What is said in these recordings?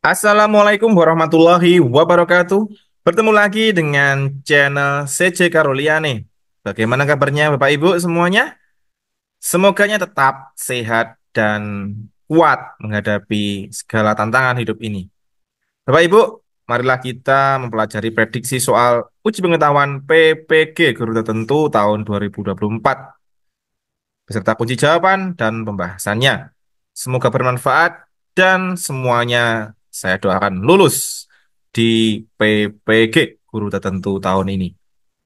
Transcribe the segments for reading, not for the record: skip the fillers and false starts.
Assalamualaikum warahmatullahi wabarakatuh. Bertemu lagi dengan channel CJ Karolia nih. Bagaimana kabarnya Bapak Ibu semuanya? Semoganya tetap sehat dan kuat menghadapi segala tantangan hidup ini. Bapak Ibu, marilah kita mempelajari prediksi soal uji pengetahuan PPG Guru Tertentu tahun 2024 beserta kunci jawaban dan pembahasannya. Semoga bermanfaat dan semuanya saya doakan lulus di PPG Guru Tertentu tahun ini.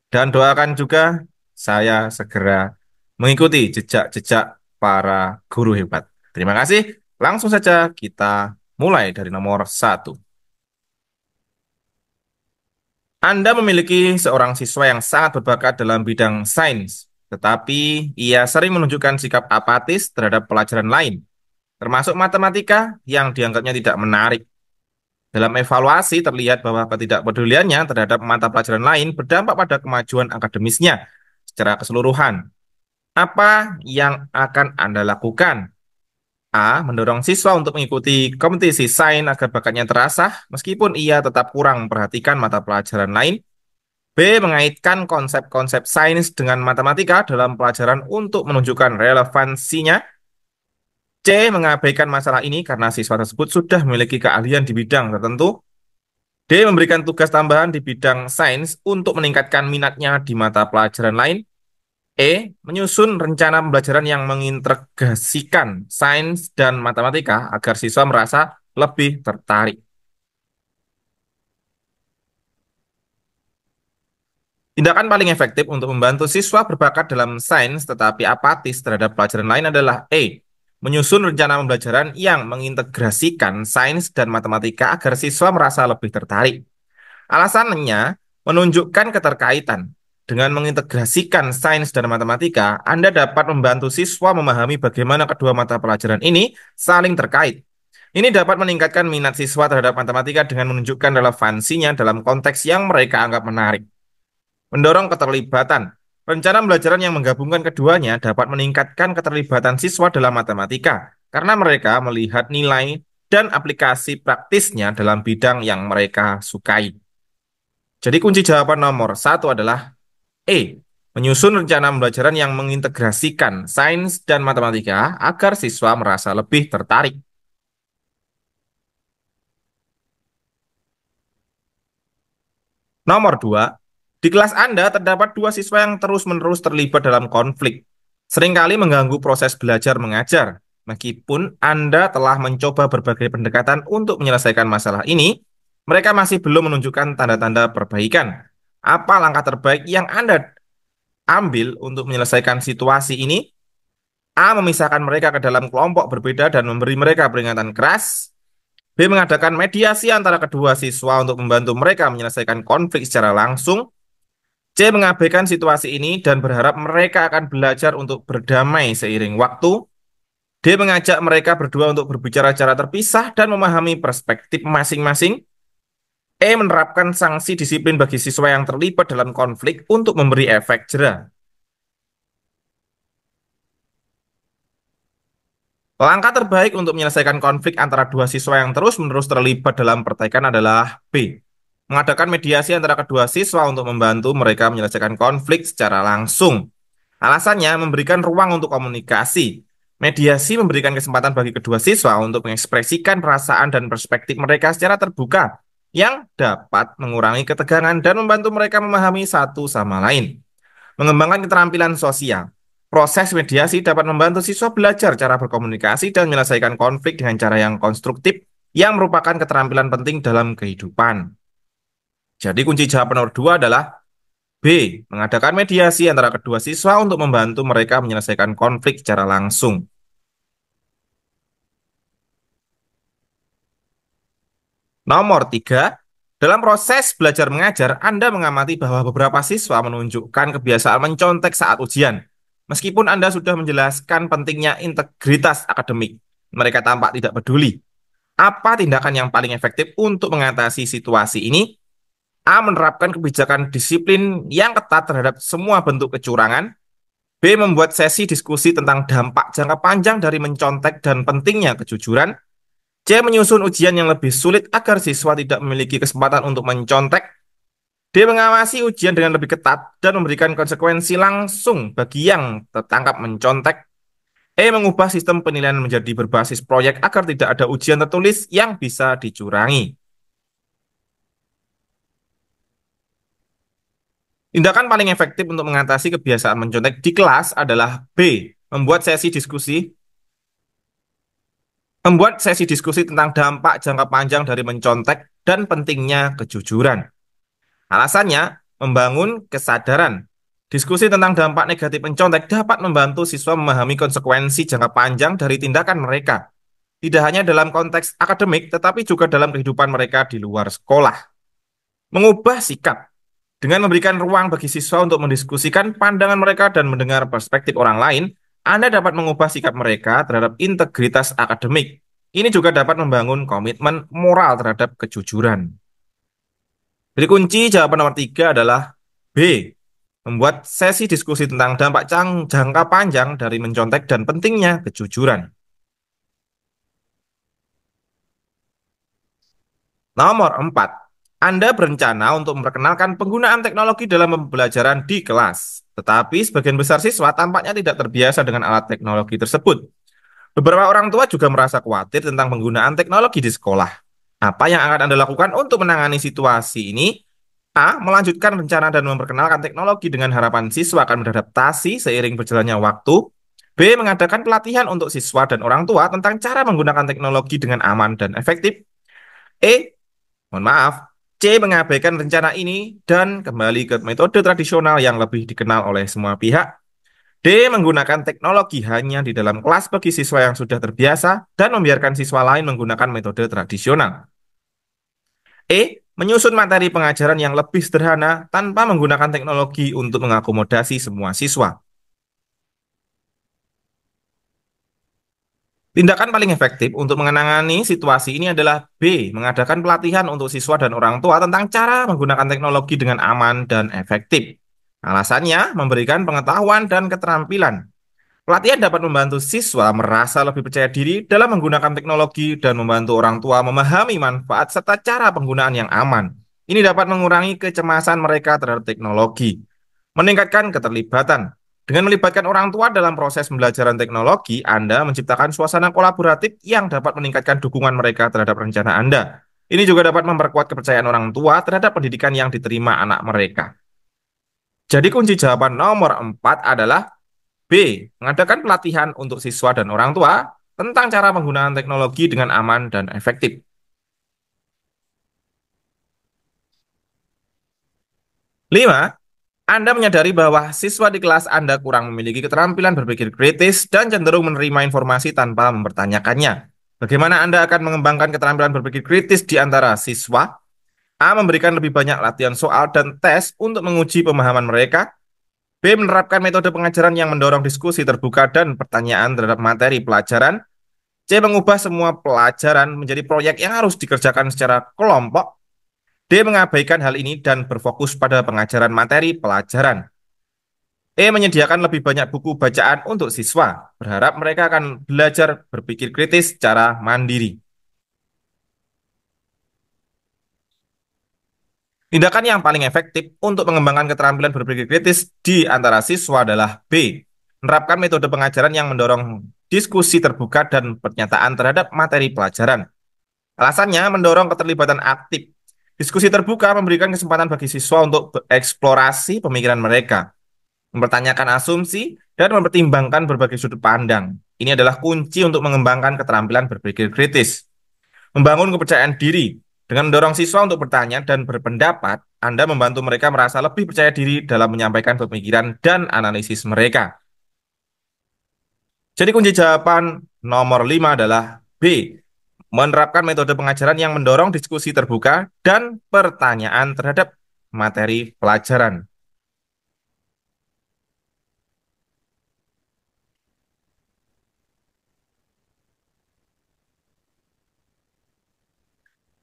Dan doakan juga saya segera mengikuti jejak-jejak para guru hebat. Terima kasih. Langsung saja kita mulai dari nomor satu. Anda memiliki seorang siswa yang sangat berbakat dalam bidang sains, tetapi ia sering menunjukkan sikap apatis terhadap pelajaran lain, termasuk matematika yang dianggapnya tidak menarik. Dalam evaluasi terlihat bahwa ketidakpeduliannya terhadap mata pelajaran lain berdampak pada kemajuan akademisnya secara keseluruhan. Apa yang akan Anda lakukan? A. Mendorong siswa untuk mengikuti kompetisi sains agar bakatnya terasah meskipun ia tetap kurang memperhatikan mata pelajaran lain. B. Mengaitkan konsep-konsep sains dengan matematika dalam pelajaran untuk menunjukkan relevansinya. C. Mengabaikan masalah ini karena siswa tersebut sudah memiliki keahlian di bidang tertentu. D. Memberikan tugas tambahan di bidang sains untuk meningkatkan minatnya di mata pelajaran lain. E. Menyusun rencana pembelajaran yang mengintegrasikan sains dan matematika agar siswa merasa lebih tertarik. Tindakan paling efektif untuk membantu siswa berbakat dalam sains tetapi apatis terhadap pelajaran lain adalah E. Menyusun rencana pembelajaran yang mengintegrasikan sains dan matematika agar siswa merasa lebih tertarik. Alasannya menunjukkan keterkaitan. Dengan mengintegrasikan sains dan matematika, Anda dapat membantu siswa memahami bagaimana kedua mata pelajaran ini saling terkait. Ini dapat meningkatkan minat siswa terhadap matematika dengan menunjukkan relevansinya dalam konteks yang mereka anggap menarik. Mendorong keterlibatan. Rencana pembelajaran yang menggabungkan keduanya dapat meningkatkan keterlibatan siswa dalam matematika karena mereka melihat nilai dan aplikasi praktisnya dalam bidang yang mereka sukai. Jadi kunci jawaban nomor satu adalah E. Menyusun rencana pembelajaran yang mengintegrasikan sains dan matematika agar siswa merasa lebih tertarik. Nomor 2, di kelas Anda terdapat dua siswa yang terus-menerus terlibat dalam konflik. Seringkali mengganggu proses belajar mengajar. Meskipun Anda telah mencoba berbagai pendekatan untuk menyelesaikan masalah ini, mereka masih belum menunjukkan tanda-tanda perbaikan. Apa langkah terbaik yang Anda ambil untuk menyelesaikan situasi ini? A. Memisahkan mereka ke dalam kelompok berbeda dan memberi mereka peringatan keras. B. Mengadakan mediasi antara kedua siswa untuk membantu mereka menyelesaikan konflik secara langsung. C. Mengabaikan situasi ini dan berharap mereka akan belajar untuk berdamai seiring waktu. D. Mengajak mereka berdua untuk berbicara secara terpisah dan memahami perspektif masing-masing. E. Menerapkan sanksi disiplin bagi siswa yang terlibat dalam konflik untuk memberi efek jera. Langkah terbaik untuk menyelesaikan konflik antara dua siswa yang terus-menerus terlibat dalam pertikaian adalah B. Mengadakan mediasi antara kedua siswa untuk membantu mereka menyelesaikan konflik secara langsung. Alasannya memberikan ruang untuk komunikasi. Mediasi memberikan kesempatan bagi kedua siswa untuk mengekspresikan perasaan dan perspektif mereka secara terbuka, yang dapat mengurangi ketegangan dan membantu mereka memahami satu sama lain. Mengembangkan keterampilan sosial. Proses mediasi dapat membantu siswa belajar cara berkomunikasi dan menyelesaikan konflik dengan cara yang konstruktif, yang merupakan keterampilan penting dalam kehidupan. Jadi kunci jawaban nomor 2 adalah B. Mengadakan mediasi antara kedua siswa untuk membantu mereka menyelesaikan konflik secara langsung. Nomor 3, dalam proses belajar mengajar, Anda mengamati bahwa beberapa siswa menunjukkan kebiasaan mencontek saat ujian. Meskipun Anda sudah menjelaskan pentingnya integritas akademik, mereka tampak tidak peduli. Apa tindakan yang paling efektif untuk mengatasi situasi ini? A. Menerapkan kebijakan disiplin yang ketat terhadap semua bentuk kecurangan. B. Membuat sesi diskusi tentang dampak jangka panjang dari mencontek dan pentingnya kejujuran. C. Menyusun ujian yang lebih sulit agar siswa tidak memiliki kesempatan untuk mencontek. D. Mengawasi ujian dengan lebih ketat dan memberikan konsekuensi langsung bagi yang tertangkap mencontek. E. Mengubah sistem penilaian menjadi berbasis proyek agar tidak ada ujian tertulis yang bisa dicurangi. Tindakan paling efektif untuk mengatasi kebiasaan mencontek di kelas adalah B. Membuat sesi diskusi tentang dampak jangka panjang dari mencontek dan pentingnya kejujuran. Alasannya, membangun kesadaran. Diskusi tentang dampak negatif mencontek dapat membantu siswa memahami konsekuensi jangka panjang dari tindakan mereka. Tidak hanya dalam konteks akademik, tetapi juga dalam kehidupan mereka di luar sekolah. Mengubah sikap. Dengan memberikan ruang bagi siswa untuk mendiskusikan pandangan mereka dan mendengar perspektif orang lain, Anda dapat mengubah sikap mereka terhadap integritas akademik. Ini juga dapat membangun komitmen moral terhadap kejujuran. Jadi kunci jawaban nomor 3 adalah B. Membuat sesi diskusi tentang dampak jangka panjang dari mencontek dan pentingnya kejujuran. Nomor 4. Anda berencana untuk memperkenalkan penggunaan teknologi dalam pembelajaran di kelas. Tetapi sebagian besar siswa tampaknya tidak terbiasa dengan alat teknologi tersebut. Beberapa orang tua juga merasa khawatir tentang penggunaan teknologi di sekolah. Apa yang akan Anda lakukan untuk menangani situasi ini? A. Melanjutkan rencana dan memperkenalkan teknologi dengan harapan siswa akan beradaptasi seiring berjalannya waktu. B. Mengadakan pelatihan untuk siswa dan orang tua tentang cara menggunakan teknologi dengan aman dan efektif. Mohon maaf, C. Mengabaikan rencana ini dan kembali ke metode tradisional yang lebih dikenal oleh semua pihak. D. Menggunakan teknologi hanya di dalam kelas bagi siswa yang sudah terbiasa dan membiarkan siswa lain menggunakan metode tradisional. Menyusun materi pengajaran yang lebih sederhana tanpa menggunakan teknologi untuk mengakomodasi semua siswa. Tindakan paling efektif untuk menangani situasi ini adalah B. Mengadakan pelatihan untuk siswa dan orang tua tentang cara menggunakan teknologi dengan aman dan efektif. Alasannya, memberikan pengetahuan dan keterampilan. Pelatihan dapat membantu siswa merasa lebih percaya diri dalam menggunakan teknologi dan membantu orang tua memahami manfaat serta cara penggunaan yang aman. Ini dapat mengurangi kecemasan mereka terhadap teknologi, meningkatkan keterlibatan. Dengan melibatkan orang tua dalam proses pembelajaran teknologi, Anda menciptakan suasana kolaboratif yang dapat meningkatkan dukungan mereka terhadap rencana Anda. Ini juga dapat memperkuat kepercayaan orang tua terhadap pendidikan yang diterima anak mereka. Jadi kunci jawaban nomor 4 adalah B. Mengadakan pelatihan untuk siswa dan orang tua tentang cara penggunaan teknologi dengan aman dan efektif. 5. Anda menyadari bahwa siswa di kelas Anda kurang memiliki keterampilan berpikir kritis dan cenderung menerima informasi tanpa mempertanyakannya. Bagaimana Anda akan mengembangkan keterampilan berpikir kritis di antara siswa? A. Memberikan lebih banyak latihan soal dan tes untuk menguji pemahaman mereka. B. Menerapkan metode pengajaran yang mendorong diskusi terbuka dan pertanyaan terhadap materi pelajaran. C. Mengubah semua pelajaran menjadi proyek yang harus dikerjakan secara kelompok. D. Mengabaikan hal ini dan berfokus pada pengajaran materi pelajaran. Menyediakan lebih banyak buku bacaan untuk siswa. Berharap mereka akan belajar berpikir kritis secara mandiri. Tindakan yang paling efektif untuk mengembangkan keterampilan berpikir kritis di antara siswa adalah B. Menerapkan metode pengajaran yang mendorong diskusi terbuka dan pernyataan terhadap materi pelajaran. Alasannya mendorong keterlibatan aktif. Diskusi terbuka memberikan kesempatan bagi siswa untuk bereksplorasi pemikiran mereka, mempertanyakan asumsi, dan mempertimbangkan berbagai sudut pandang. Ini adalah kunci untuk mengembangkan keterampilan berpikir kritis. Membangun kepercayaan diri. Dengan mendorong siswa untuk bertanya dan berpendapat, Anda membantu mereka merasa lebih percaya diri dalam menyampaikan pemikiran dan analisis mereka. Jadi kunci jawaban nomor 5 adalah B. Menerapkan metode pengajaran yang mendorong diskusi terbuka dan pertanyaan terhadap materi pelajaran.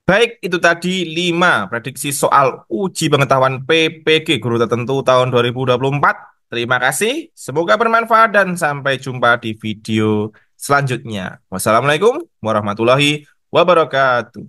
Baik, itu tadi 5 prediksi soal uji pengetahuan PPG Guru Tertentu tahun 2024. Terima kasih, semoga bermanfaat dan sampai jumpa di video selanjutnya. Wassalamualaikum warahmatullahi wabarakatuh.